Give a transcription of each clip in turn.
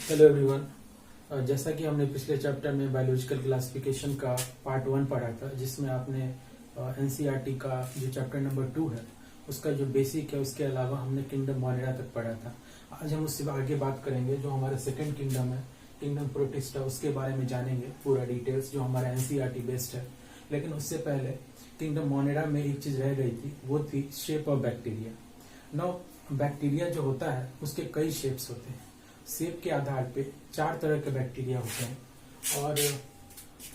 Hello everyone. जैसा कि हमने पिछले चैप्टर में बायोलॉजिकल क्लासिफिकेशन का पार्ट 1 पढ़ा था, जिसमें आपने एनसीईआरटी का जो चैप्टर नंबर 2 है उसका जो बेसिक है, उसके अलावा हमने किंगडम मोनेरा तक पढ़ा था। आज हम उससे आगे बात करेंगे। जो हमारा सेकंड किंगडम है, किंगडम प्रोटिस्टा, उसके बारे में जानेंगे पूरा डिटेल्स, जो हमारा एनसीईआरटी बेस्ड है। लेकिन उससे पहले किंगडम मोनेरा में एक चीज रह गई थी, वो थी shape of bacteria. Now bacteria जो होता है उसके कई शेप्स होते हैं। शेप के आधार पे 4 तरह के बैक्टीरिया होते हैं, और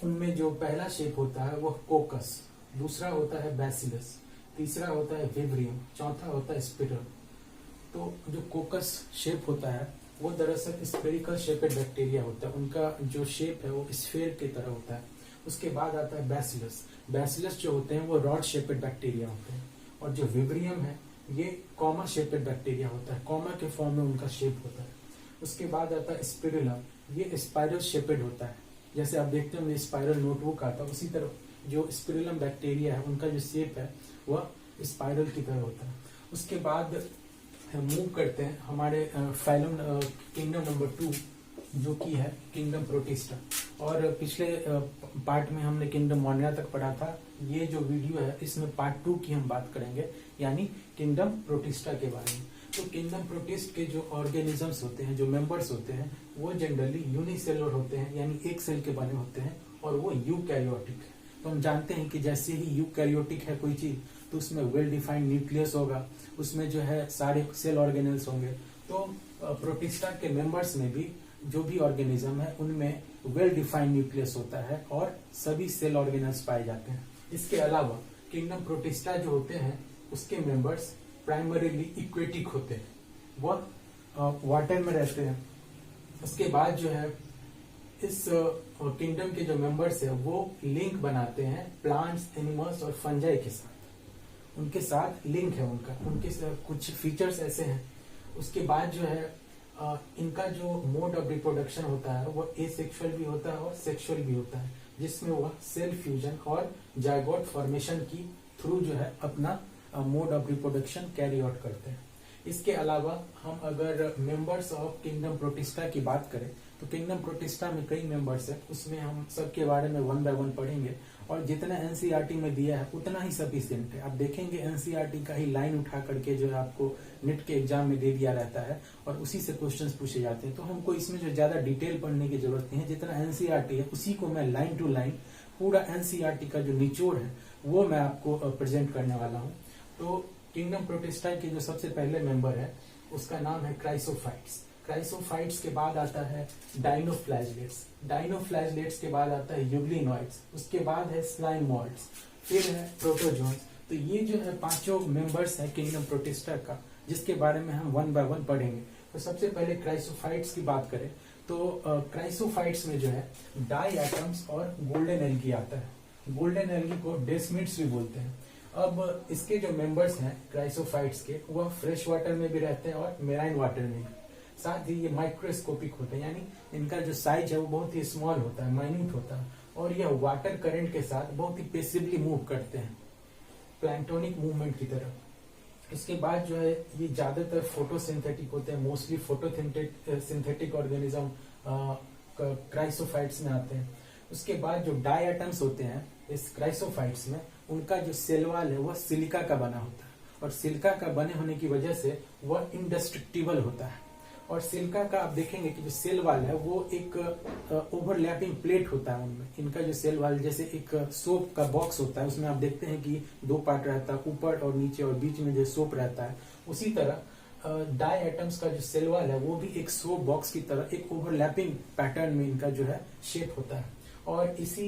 उनमें जो पहला शेप होता है वो कोकस, दूसरा होता है बैसिलस, तीसरा होता है विब्रियम, चौथा होता है स्पिरल। तो जो कोकस शेप होता है वो दरअसल स्फेरिकल शेपेड बैक्टीरिया होता है। उनका जो शेप है वो स्फेयर की तरह होता है। उसके बाद आता है बैसिलस। बैसिलस जो होते हैं वो रॉड शेपेड बैक्टीरिया होते हैं। और जो विब्रियम है ये कॉमा शेपेड बैक्टीरिया होता है, कॉमा के फॉर्म में उनका शेप होता है। उसके बाद आता है स्पिरुला, ये स्पाइरल शेपेड होता है। जैसे आप देखते होंगे स्पाइरल नोटबुक आता है, उसी तरह जो स्पिरुलम बैक्टीरिया है उनका जो शेप है वह स्पाइरल की तरह होता है। उसके बाद मूव करते हैं हमारे फाइलम किंगडम नंबर 2, जो कि है किंगडम प्रोटिस्टा। और पिछले पार्ट में हमने किंगडम मोनेरा तक पढ़ा था। ये जो वीडियो है इसमें पार्ट 2 की हम बात करेंगे, यानी किंगडम प्रोटिस्टा के बारे में। तो किंगडम प्रोटिस्ट के जो ऑर्गेनिजम्स होते हैं, जो मेंबर्स होते हैं, वो जनरली यूनिसेलुलर होते हैं, यानी एक सेल के बने होते हैं, और वो यूकैरियोटिक है। तो हम जानते हैं कि जैसे ही यूकैरियोटिक है कोई चीज, तो उसमें वेल डिफाइंड न्यूक्लियस होगा, उसमें जो है सारे सेल ऑर्गेनेल्स होंगे। तो प्रोटिस्टा के मेंबर्स में भी जो भी ऑर्गेनिज्म है उनमें वेल डिफाइंड न्यूक्लियस होता है और सभी सेल ऑर्गेनेल्स पाए जाते हैं। इसके अलावा किंगडम प्रोटिस्टा जो होते हैं उसके मेंबर्स प्राइमरीली इक्वेटिक होते हैं, वह वाटर में रहते हैं। उसके बाद जो है इस किंगडम के जो मेंबर्स है वो लिंक बनाते हैं प्लांट्स, एनिमल्स और फंजाई के साथ। उनके साथ लिंक है उनका, उनके कुछ फीचर्स ऐसे हैं। उसके बाद जो है इनका जो मोड ऑफ रिप्रोडक्शन होता है वो एसेक्सुअल भी होता है और सेक्सुअल भी होता है, जिसमें वह सेल फ्यूजन और जायगोट फॉर्मेशन की थ्रू जो है अपना mode of reproduction carry out करते हैं। इसके अलावा हम अगर मेंबर्स ऑफ किंगडम प्रोटिस्टा की बात करें तो किंगडम प्रोटिस्टा में कई मेंबर्स हैं, उसमें हम सबके बारे में 1 बाय 1 पढ़ेंगे। और जितना एनसीईआरटी में दिया है उतना ही सफिशिएंट है। आप देखेंगे एनसीईआरटी का ही लाइन उठा करके जो है आपको नेट के एग्जाम में दे दिया रहता है और उसी से क्वेश्चंस पूछे जाते हैं। तो हमको इसमें जो ज्यादा डिटेल पढ़ने की जरूरत नहीं है। जितना एनसीईआरटी है उसी को मैं लाइन टू लाइन पूरा एनसीईआरटी का जो निचोड़ है वो मैं आपको प्रेजेंट करने वाला हूँ। तो किंगडम प्रोटिस्टा के जो सबसे पहले मेंबर है उसका नाम है क्राइसोफाइट्स। क्राइसोफाइट्स के बाद आता है डाइनोफ्लैजलेट्स। डाइनोफ्लैजलेट्स के बाद आता है यूग्लिनॉइड्स। उसके बाद है स्लाइम मोल्ड्स, फिर है प्रोटोजोन्स। तो ये जो है 5 मेंबर्स है किंगडम प्रोटिस्टा का, जिसके बारे में हम 1 बाय 1 पढ़ेंगे। तो सबसे पहले क्राइसोफाइट्स की बात करें तो क्राइसोफाइट्स में जो है डाई एटम्स और गोल्डन एल्गी आता है। गोल्डन एल्गी को डेस्मिड्स भी बोलते हैं। अब इसके जो मेंबर्स हैं क्राइसोफाइट्स के, वह फ्रेश वाटर में भी रहते हैं और मेराइन वाटर में भी। साथ ही ये माइक्रोस्कोपिक होते हैं, यानी इनका जो साइज है वो बहुत ही स्मॉल होता है, माइन्यूट होता है, और यह वाटर करंट के साथ बहुत ही पेसिवली मूव करते हैं, प्लैंक्टोनिक मूवमेंट की तरह। इसके बाद जो है ये ज्यादातर फोटोसिंथेटिक होते हैं, मोस्टली फोटोसिंथेटिक ऑर्गेनिज्म क्राइसोफाइट्स में आते हैं। उसके बाद जो डाई एटम्स होते हैं इस क्राइसोफाइट्स में, उनका जो सेल वॉल है वह सिलिका का बना होता है, और सिलिका का बने होने की वजह से वह इंडेस्ट्रक्टिबल होता है। और सिलिका का आप देखेंगे कि जो सेल वॉल है वो एक ओवरलैपिंग प्लेट होता है उनमें। इनका जो सेल वॉल जैसे एक सोप का बॉक्स होता है, उसमें आप देखते हैं कि 2 पार्ट रहता है, ऊपर और नीचे, और बीच में जो सोप रहता है। उसी तरह डाई एटम्स का जो सेल वॉल है वो भी एक सोप बॉक्स की तरह एक ओवरलैपिंग पैटर्न में इनका जो है शेप होता है। और इसी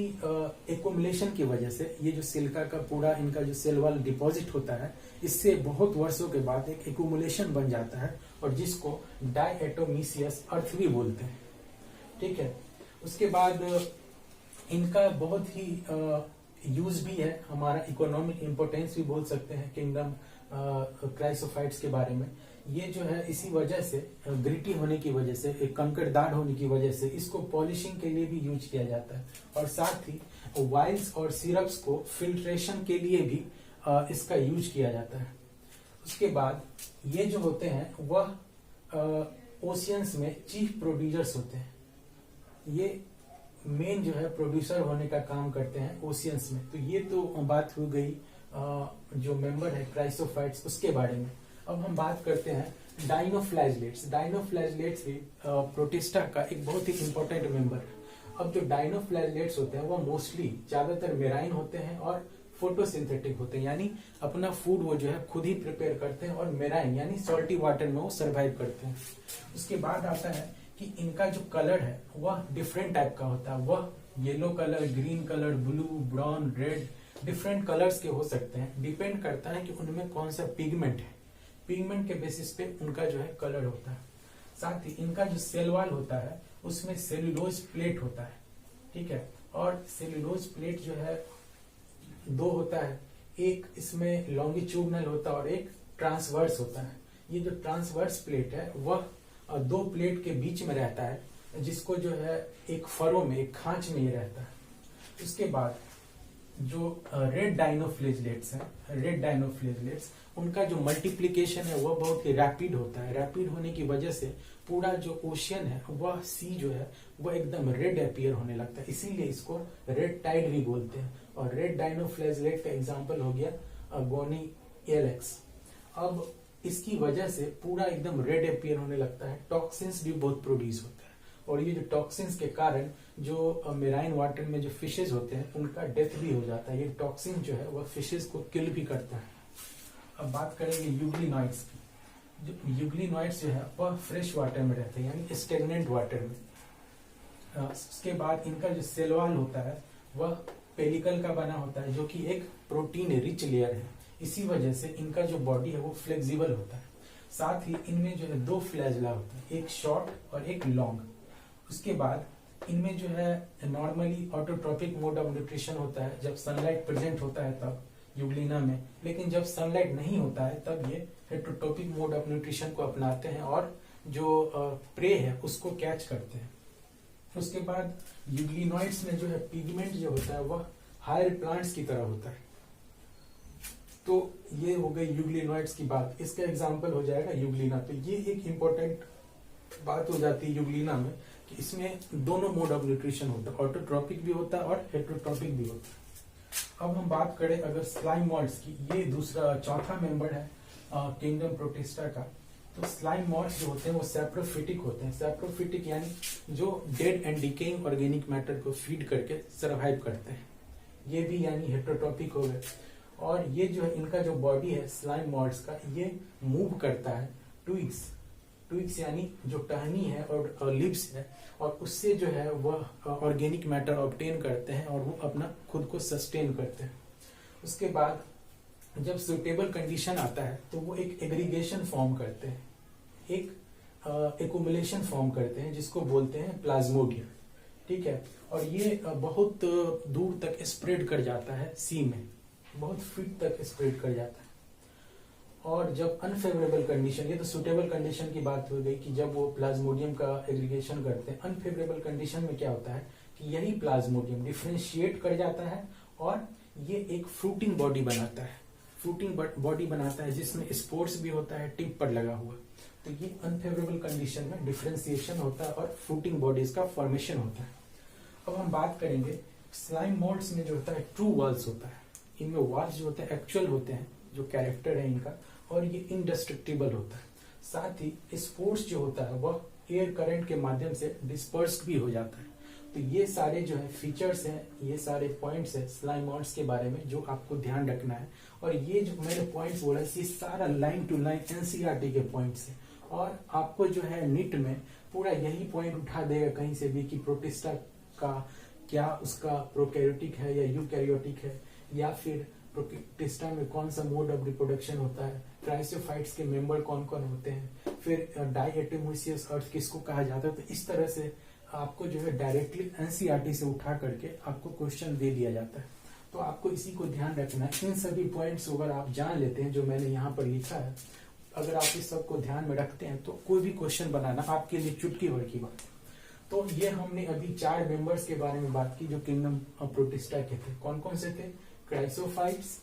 एक्युमुलेशन की वजह से ये जो सिलिका का पूरा इनका जो सेल वॉल डिपॉजिट होता है, इससे बहुत वर्षों के बाद एक एक्युमुलेशन बन जाता है, और जिसको डायएटोमीसियस अर्थ भी बोलते हैं। ठीक है। उसके बाद इनका बहुत ही यूज भी है, हमारा इकोनॉमिक इम्पोर्टेंस भी बोल सकते हैं किंगडम क्राइसोफाइट्स के बारे में। ये जो है इसी वजह से, ग्रिटी होने की वजह से, एक कंकड़दार होने की वजह से इसको पॉलिशिंग के लिए भी यूज किया जाता है, और साथ ही वाइल्स और सिरप्स को फिल्ट्रेशन के लिए भी इसका यूज किया जाता है। उसके बाद ये जो होते हैं वह ओशियंस में चीफ प्रोड्यूसर्स होते हैं। ये मेन जो है प्रोड्यूसर होने का काम करते हैं ओशियंस में। तो ये तो बात हो गई जो मेंबर है क्राइसोफाइट्स उसके बारे में। अब हम बात करते हैं डाइनोफ्लैजलेट्स। डाइनोफ्लैजलेट्स भी प्रोटिस्टा का एक बहुत ही इंपॉर्टेंट मेंबर है। अब जो डाइनोफ्लैजलेट्स होते हैं वो मोस्टली ज्यादातर मेराइन होते हैं और फोटोसिंथेटिक होते हैं, यानी अपना फूड वो जो है खुद ही प्रिपेयर करते हैं और मेराइन यानी सॉल्टी वाटर में वो सर्वाइव करते हैं। उसके बाद आता है कि इनका जो कलर है वह डिफरेंट टाइप का होता है। वह yellow colour, green colour, blue, brown, red, different colours के हो सकते हैं। डिपेंड करता है कि उनमें कौन सा पिगमेंट है। पिगमेंट के बेसिस पे उनका जो है कलर होता है। साथ ही इनका जो सेल वॉल होता है उसमें सेल्यूलोज प्लेट होता है, ठीक है। और सेल्यूलोज प्लेट जो है दो होता है, एक इसमें लॉन्गिट्यूडनल होता है और एक ट्रांसवर्स होता है। ये जो ट्रांसवर्स प्लेट है वह दो प्लेट के बीच में रहता है, जिसको जो है एक फरो में, एक खांच में ये रहता है। उसके बाद जो रेड डाइनोफ्लेजलेट्स हैं, रेड डाइनोफ्लेजलेट्स, उनका जो मल्टीप्लीकेशन है वह बहुत ही रैपिड होता है। रैपिड होने की वजह से पूरा जो ओशियन है वह सी जो है वह एकदम रेड अपीयर होने लगता है, इसीलिए इसको रेड टाइड भी बोलते हैं। और रेड डाइनोफ्लेजलेट का एग्जांपल हो गया गोनी एलेक्स। अब इसकी वजह से पूरा एकदम रेड अपीयर होने लगता है। टॉक्सिन्स भी बहुत प्रोड्यूस होता है और ये जो टॉक्सिन्स के कारण जो मेराइन वाटर में जो फिशेज होते हैं उनका डेथ भी हो जाता है। ये टॉक्सिन जो है वह फिशेज को किल भी करता है। अब बात करेंगे यूग्लिनॉइड्स की। जो यूग्लिनॉइड्स जो है वह फ्रेश वाटर में रहते हैं, यानी स्टेगनेंट वाटर में। उसके बाद इनका जो सेल वॉल होता है वह पेलिकल का बना होता है, जो कि एक प्रोटीन रिच लेयर है। इसी वजह से इनका जो बॉडी है वो फ्लेक्सिबल होता है। साथ ही इनमें जो है दो फ्लैजला होता है, एक शॉर्ट और एक लॉन्ग। उसके बाद इनमें जो है normally autotrophic mode of nutrition होता है जब सनलाइट प्रेजेंट होता है तब यूग्लिना में, लेकिन जब सनलाइट नहीं होता है तब ये हेटरोटॉपिक मोड ऑफ न्यूट्रिशन को अपनाते हैं और जो प्रे है उसको कैच करते हैं। उसके बाद यूग्लिनॉइड्स में जो है पिगमेंट जो होता है वह हायर प्लांट्स की तरह होता है। तो ये हो गई यूग्लिनॉइड्स की बात। इसका एग्जांपल हो जाएगा यूग्लिना। तो ये एक इम्पोर्टेंट बात हो जाती है यूग्लिना में कि इसमें दोनों मोड ऑफ न्यूट्रिशन होता है, ऑटोट्रॉपिक भी होता है और हेटरोट्रॉपिक भी होता है। अब हम बात करें अगर स्लाइम मॉल्ट्स की, ये दूसरा चौथा मेंबर है किंगडम प्रोटिस्टा का। तो स्लाइम मॉल्ट्स जो होते हैं वो सैप्रोफिटिक होते हैं। सैप्रोफिटिक यानी जो dead and decaying organic matter को फीड करके सर्वाइव करते हैं। ये भी यानी हेटरोटॉपिक हो गए। और ये जो है इनका जो बॉडी है स्लाइम मॉल्ट्स का, ये मूव करता है ट्विग्स। ट्विग्स यानी जो टहनी है और लिव्स है, और उससे जो है वह ऑर्गेनिक मैटर ऑब्टेन करते हैं और वो अपना खुद को सस्टेन करते हैं। उसके बाद जब सुटेबल कंडीशन आता है तो वो एक एग्रीगेशन फॉर्म करते हैं, एक एक्युमुलेशन फॉर्म करते हैं जिसको बोलते हैं प्लाज्मोडियम, ठीक है। और ये बहुत दूर तक स्प्रेड कर जाता है सी में, बहुत फीट तक स्प्रेड कर जाता है। और जब अनफेवरेबल कंडीशन, ये तो सुटेबल कंडीशन की बात हो गई कि जब वो प्लाज्मोडियम का एग्रीगेशन करते हैं। अनफेवरेबल कंडीशन में क्या होता है कि यही प्लाज्मोडियम डिफरेंशिएट कर जाता है और ये एक फ्रूटिंग बॉडी बनाता है। फ्रूटिंग बॉडी बनाता है जिसमें स्पोर्स भी होता है टिप पर लगा हुआ। तो ये अनफेवरेबल कंडीशन में डिफरेंशिएशन होता है और फ्रूटिंग बॉडीज का फॉर्मेशन होता है। अब हम बात करेंगे स्लाइम मोल्ड्स में जो होता है ट्रू वॉल्स होता है। इनमें वॉल्स जो होते हैं एक्चुअल होते हैं, जो कैरेक्टर है इनका, और ये इंडेस्ट्रक्टिबल होता है। साथ ही स्पोर्स जो होता है वह एयर करंट के माध्यम से डिस्पर्स्ड भी हो जाता है। तो ये सारे जो है फीचर्स हैं, ये सारे पॉइंट्स हैं स्लाइम मोल्ड्स के बारे में जो आपको ध्यान रखना है। और ये जो मैंने पॉइंट्स बोला ये सारा लाइन टू लाइन एनसीईआरटी के पॉइंट्स हैं। और आपको जो है नीट में पूरा यही पॉइंट उठा देगा कहीं से भी कि प्रोटिस्टा का क्या उसका प्रोकैरियोटिक है या यूकैरियोटिक है, या फिर प्रोटिस्टा में कौन सा मोड ऑफ रिप्रोडक्शन होता है, क्राइसोफाइट्स के मेंबर कौन कौन होते हैं, फिर डाइएटोमोसियस अर्थ किसको कहा जाता है। तो इस तरह से आपको जो है डायरेक्टली एनसीईआरटी से उठा करके आपको क्वेश्चन दे दिया जाता है। तो आपको इसी को ध्यान रखना है। इन सभी पॉइंट्स अगर आप जान लेते हैं जो मैंने यहाँ पर लिखा है, अगर आप इस सब को ध्यान में रखते हैं तो कोई भी क्वेश्चन बनाना आपके लिए चुटकी भर की बात है। तो ये हमने अभी 4 मेंबर्स के बारे में बात की जो किंगडम प्रोटिस्टा के थे। कौन कौन से थे? क्राइसोफाइट्स,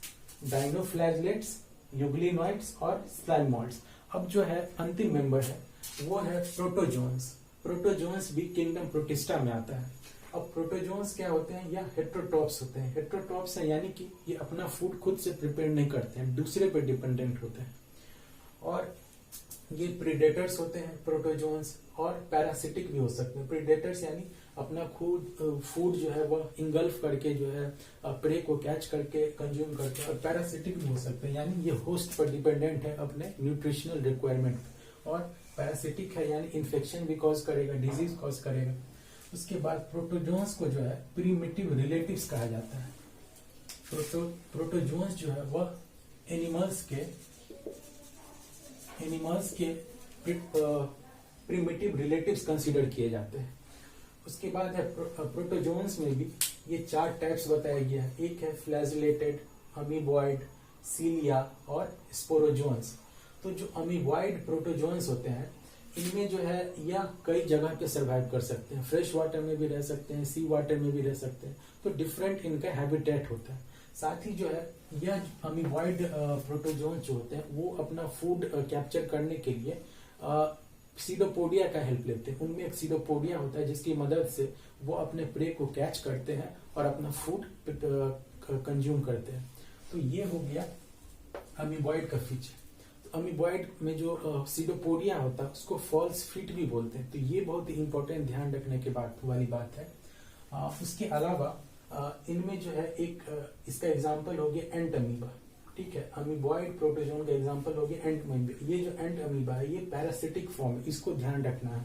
डाइनोफ्लैजलेट्स, यूग्लिनॉइड्स और स्लाइम मोल्ड्स। अब जो है अंतिम मेंबर है वो है प्रोटोजोन्स। प्रोटोजोन्स भी किंगडम प्रोटिस्टा में आता है। अब प्रोटोजोन्स क्या होते हैं, या हेट्रोट्रॉप्स होते हैं। हेट्रोट्रॉप्स है यानी कि ये अपना फूड खुद से प्रिपेयर नहीं करते हैं, दूसरे पर डिपेंडेंट होते हैं। और ये प्रीडेटर्स होते हैं प्रोटोजोन्स, और पैरासिटिक भी हो सकते हैं। प्रीडेटर्स यानी अपना खुद फूड जो है वह इंगल्फ करके जो है प्रे को कैच करके कंज्यूम करते हैं। और पैरासिटिक भी हो सकते हैं यानी ये होस्ट पर डिपेंडेंट है अपने न्यूट्रिशनल रिक्वायरमेंट पे। और पैरासिटिक है यानी इन्फेक्शन भी कॉज करेगा, डिजीज कॉज करेगा। उसके बाद प्रोटोजोन्स को जो है प्रीमिटिव रिलेटिव्स कहा जाता है। प्रोटोजोन्स जो है वह एनिमल्स के प्रीमिटिव रिलेटिव्स कंसीडर किए जाते हैं। उसके बाद है प्रोटोजोन्स में भी ये 4 टाइप्स बताया गया है। एक है फ्लैजिलेटेड, अमीबॉइड, सीलिया और स्पोरोजोन्स। तो जो अमीबॉइड प्रोटोजोन्स होते हैं इनमें जो है यह कई जगह पे सरवाइव कर सकते हैं। फ्रेश वाटर में भी रह सकते हैं, सी वाटर में भी रह सकते हैं। तो डिफरेंट इनका हैबिटेट होता है। साथ ही जो है यह अमीबॉइड प्रोटोजोन जो होते हैं वो अपना फूड कैप्चर करने के लिए सीडोपोडिया का हेल्प लेते हैं। उनमें एक सीडोपोडिया होता है जिसकी मदद से वो अपने प्रे को कैच करते हैं और अपना फूड कंज्यूम करते हैं। तो ये हो गया अमीबॉइड का फीचर। तो अमीबॉइड में जो सीडोपोडिया होता है उसको फॉल्स फीट भी बोलते हैं। तो ये बहुत ही इंपॉर्टेंट ध्यान रखने के वाली बात है। उसके अलावा इनमें जो है एक इसका एग्जाम्पल हो गया एंट अमीबा। ठीक है, अमीबॉइड प्रोटोजोन का एग्जांपल हो गया एंट अमीबा। ये जो एंट अमीबा है ये पैरासिटिक फॉर्म है, इसको ध्यान रखना है।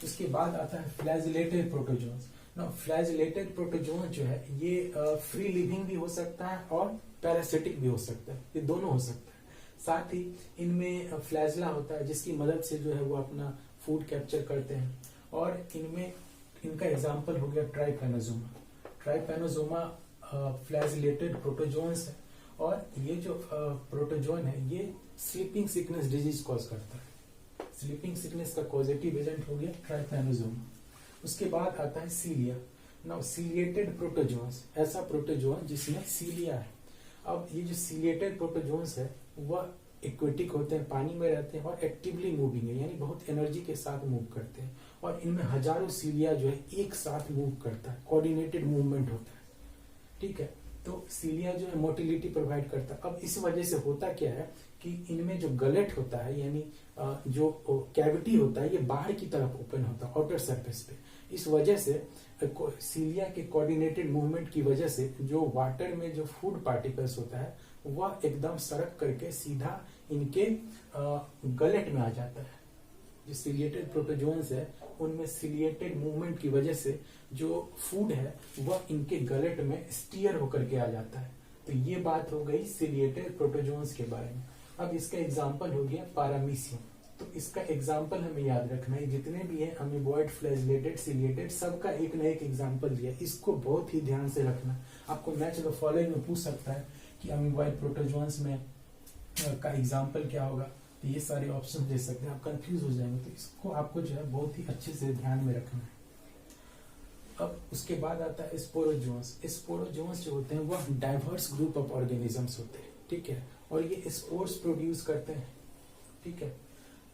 उसके बाद आता है फ्लैजिलेटेड प्रोटोजोन्स। फ्लैजिलेटेड प्रोटोजोन जो है ये फ्री लिविंग भी हो सकता है और पैरासिटिक भी हो सकता है, ये दोनों हो सकता है। साथ ही इनमें फ्लैजला होता है जिसकी मदद से जो है वो अपना फूड कैप्चर करते हैं। और इनमें इनका एग्जाम्पल हो गया ट्राइपैनोजोमा। ट्राइपैनोजोमा फ्लैजिलेटेड प्रोटोजोन्स है और ये जो प्रोटोजोन है ये स्लीपिंग सिकनेस डिजीज कॉज करता है। स्लीपिंग सिकनेस का कॉजेटिव एजेंट हो गया ट्राइपैनोजोमा। उसके बाद आता है सीलिया। नाउ सीलिएटेड प्रोटोजोन्स, ऐसा प्रोटोजोन जिसमें सीलिया है। अब ये जो सीलिएटेड प्रोटोजोन्स है वह एक्वेटिक होते हैं, पानी में रहते हैं और एक्टिवली मूविंग है यानी बहुत एनर्जी के साथ मूव करते हैं। और इनमें हजारों सीलिया जो है एक साथ मूव करता है, कोऑर्डिनेटेड मूवमेंट होता है। ठीक है, तो सीलिया जो है मोटिलिटी प्रोवाइड करता है। अब इस वजह से होता क्या है कि इनमें जो गलेट होता है यानी जो कैविटी होता है ये बाहर की तरफ ओपन होता है आउटर सरफेस पे। इस वजह से सीलिया के कोऑर्डिनेटेड मूवमेंट की वजह से जो वाटर में जो फूड पार्टिकल्स होता है वह एकदम सरक करके सीधा इनके गलेट में आ जाता है। जो सीलिएटेड प्रोटोजोन्स है उनमें सीलिएटेड मूवमेंट की वजह से जो फूड है वह इनके गलेट में स्टीयर होकर के आ जाता है। तो ये बात हो गई सीलिएटेड प्रोटोजोन्स के बारे में। अब इसका एग्जांपल हो गया पारामीशियम। तो इसका एग्जांपल हमें याद रखना है, जितने भी है अमीबॉइड, फ्लैजिलेटेड, सीलिएटेड, सबका एक न एक एग्जांपल दिया, इसको बहुत ही ध्यान से रखना। आपको मैच द फॉलोइंग में पूछ सकता है कि अमीबॉइड प्रोटोजोन्स में का एग्जांपल क्या होगा, तो ये सारे ऑप्शन दे सकते हैं, आप कंफ्यूज हो जाएंगे। तो इसको आपको जो है बहुत ही अच्छे से ध्यान में रखना है। अब उसके बाद आता है स्पोरोजोन्स। स्पोरोजोन्स जो होते हैं वह डाइवर्स ग्रुप ऑफ ऑर्गेनिजम्स होते हैं। ठीक है, और ये स्पोर्स प्रोड्यूस करते हैं। ठीक है,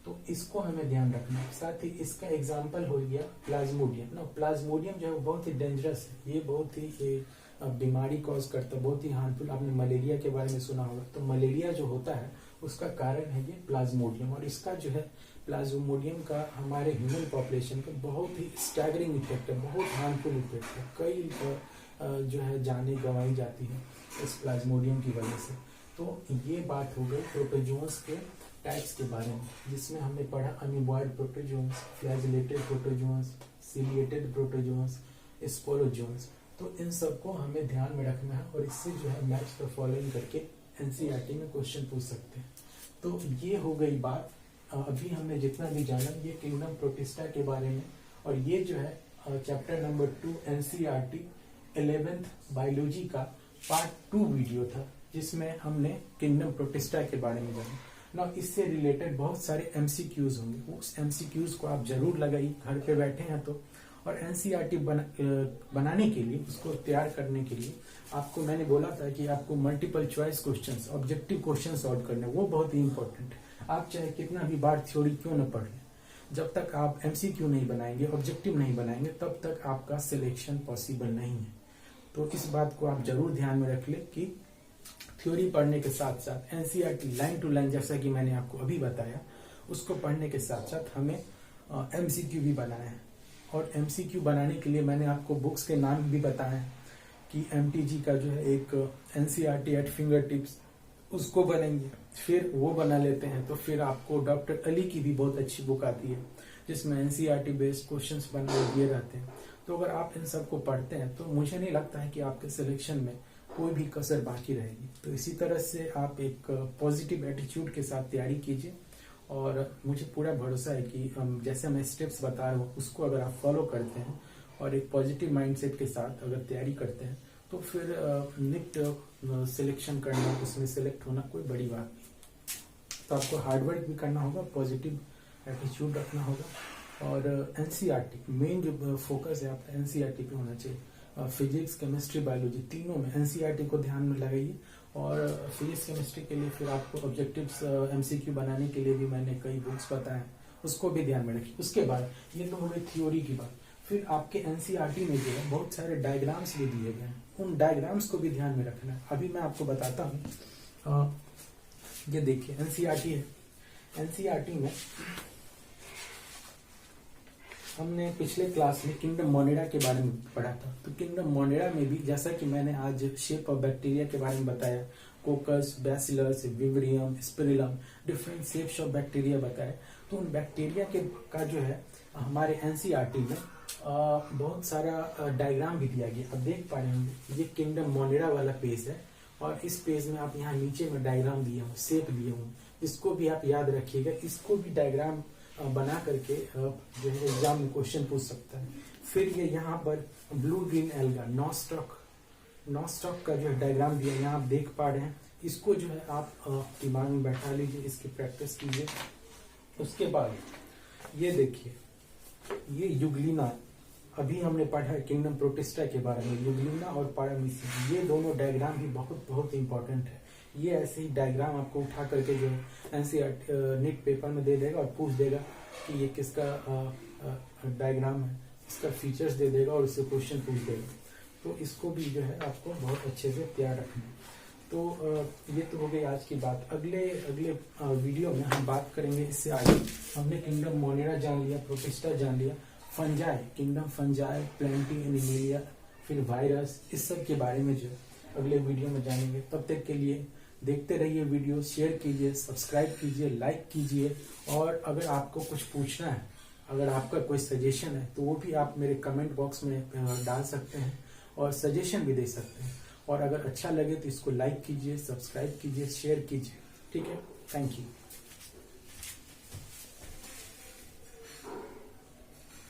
तो इसको हमें ध्यान रखना है। साथ ही इसका एग्जाम्पल हो गया प्लाज्मोडियम। ना प्लाज्मोडियम जो है बहुत ही डेंजरस है, ये बहुत ही बीमारी कॉज करता है, बहुत ही हार्मफुल। आपने मलेरिया के बारे में सुना होगा, तो मलेरिया जो होता है उसका कारण है ये प्लाज्मोडियम। और इसका जो है प्लाज्मोडियम का हमारे ह्यूमन पॉपुलेशन पे बहुत ही स्टैगरिंग इफेक्ट है, बहुत हार्मफुल इफेक्ट है। कई जो है जानें गंवाई जाती है इस प्लाज्मोडियम की वजह से। तो ये बात हो गई प्रोटोजोन्स के टाइप्स के बारे में, जिसमें हमने पढ़ा amoeboid protozoans, flagellated protozoans, ciliated protozoans, sporozoans. तो इन सबको हमें ध्यान में रखना है और इससे जो है मैच द फॉलोइंग करके एनसीईआरटी में क्वेश्चन पूछ सकते हैं। तो ये हो गई बात, अभी हमने जितना भी जाना ये किंगडम प्रोटिस्टा के बारे में। और ये जो है chapter number 2 NCERT 11th biology का पार्ट 2 वीडियो था, जिसमें हमने किंगडम प्रोटिस्टा के बारे में जाना। ना इससे रिलेटेड बहुत सारे एमसीक्यूज होंगे, उस एमसीक्यूज को आप जरूर लगाइए, घर पे बैठे हैं तो। और एनसीईआरटी बनाने के लिए, उसको तैयार करने के लिए आपको मैंने बोला था कि आपको multiple choice questions, objective question solve करने, वो बहुत ही इंपॉर्टेंट है। आप चाहे कितना भी बार थ्योरी क्यों न पढ़ लें, जब तक आप एमसीक्यू नहीं बनाएंगे, ऑब्जेक्टिव नहीं बनाएंगे, तब तक आपका सिलेक्शन पॉसिबल नहीं है। तो इस बात को आप जरूर ध्यान में रख ले कि थ्योरी पढ़ने के साथ साथ एनसीईआरटी लाइन टू लाइन, जैसा कि मैंने आपको अभी बताया, उसको पढ़ने के साथ साथ हमें एमसीक्यू भी बनाना है। और एमसीक्यू बनाने के लिए मैंने आपको बुक्स के नाम भी बताए हैं कि एमटीजी का जो है एक एनसीईआरटी एट फिंगर टिप्स, उसको बनेंगे, फिर वो बना लेते हैं। तो फिर आपको डॉक्टर अली की भी बहुत अच्छी बुक आती है जिसमें एनसीईआरटी बेस्ड क्वेश्चंस बना दिए रहते हैं। तो अगर आप इन सबको पढ़ते हैं तो मुझे नहीं लगता है कि आपके सिलेक्शन में कोई भी कसर बाकी रहेगी। तो इसी तरह से आप एक पॉजिटिव एटीट्यूड के साथ तैयारी कीजिए और मुझे पूरा भरोसा है कि जैसे मैं स्टेप्स बता रहा हूँ उसको अगर आप फॉलो करते हैं और एक पॉजिटिव माइंडसेट के साथ अगर तैयारी करते हैं तो फिर निट सिलेक्शन करना, उसमें सिलेक्ट होना कोई बड़ी बात नहीं। तो आपको हार्डवर्क भी करना होगा, पॉजिटिव एटीट्यूड रखना होगा और एनसीईआरटी मेन जो फोकस है आपका एनसीईआरटी पे होना चाहिए। फिजिक्स, केमिस्ट्री, बायोलॉजी तीनों में एनसीईआरटी को ध्यान में लगाइए। और फिजिक्स केमिस्ट्री के लिए फिर आपको ऑब्जेक्टिव्स एमसीक्यू बनाने के लिए भी मैंने कई बुक्स बताए हैं, उसको भी ध्यान में रखिए। उसके बाद ये तो हो गई थ्योरी की बात। फिर आपके एनसीईआरटी में जो है बहुत सारे डायग्राम्स भी दिए गए हैं, उन डायग्राम्स को भी ध्यान में रखना है। अभी मैं आपको बताता हूँ, ये देखिए एनसीईआरटी है। एनसीईआरटी में हमने पिछले क्लास में किंगडम मोनेरा के बारे में पढ़ा था। तो किंगडम मोनेरा में भी जैसा कि मैंने आज शेप ऑफ बैक्टीरिया के बारे में बताया, कोकस, बैसिलस, विवरियम, spirillum, different shapes of bacteria बताया। तो उन बैक्टीरिया का जो है हमारे एनसीईआरटी में बहुत सारा डायग्राम भी दिया गया। अब देख पा रहे होंगे ये किंगडम मोनेरा वाला पेज है और इस पेज में आप यहाँ नीचे में डायग्राम दिए हूँ, शेप दिए हूँ, इसको भी आप याद रखिएगा। इसको भी डायग्राम बना करके जो है एग्जाम में क्वेश्चन पूछ सकता है। फिर ये यहाँ पर ब्लू ग्रीन एल्गा, नॉस्टॉक का जो है डायग्राम दिया, यहाँ आप देख पा रहे हैं। इसको जो है आप दिमाग में बैठा लीजिए, इसकी प्रैक्टिस कीजिए। उसके बाद ये देखिए, ये युगलिना, अभी हमने पढ़ा है किंगडम प्रोटिस्टा के बारे में, युगलिना और पारामीसियम, ये दोनों डायग्राम भी बहुत बहुत इंपॉर्टेंट है। ये ऐसे ही डायग्राम आपको उठा करके जो है एनसीईआरटी नीट पेपर में दे देगा और पूछ देगा कि ये किसका डायग्राम है, इसका फीचर्स दे देगा और उससे क्वेश्चन पूछ देगा। तो इसको भी जो है आपको बहुत अच्छे से तैयार रखना है। तो ये तो हो गई आज की बात। अगले वीडियो में हम बात करेंगे इससे आगे। हमने किंगडम मोनेरा जान लिया, प्रोटिस्टा जान लिया, fungi, kingdom fungi, plenty animalia, फिर वायरस, इस सब के बारे में जो अगले वीडियो में जानेंगे। तब तक के लिए देखते रहिए वीडियो, शेयर कीजिए, सब्सक्राइब कीजिए, लाइक कीजिए। और अगर आपको कुछ पूछना है, अगर आपका कोई सजेशन है तो वो भी आप मेरे कमेंट बॉक्स में डाल सकते हैं और सजेशन भी दे सकते हैं। और अगर अच्छा लगे तो इसको लाइक कीजिए, सब्सक्राइब कीजिए, शेयर कीजिए। ठीक है, थैंक यू।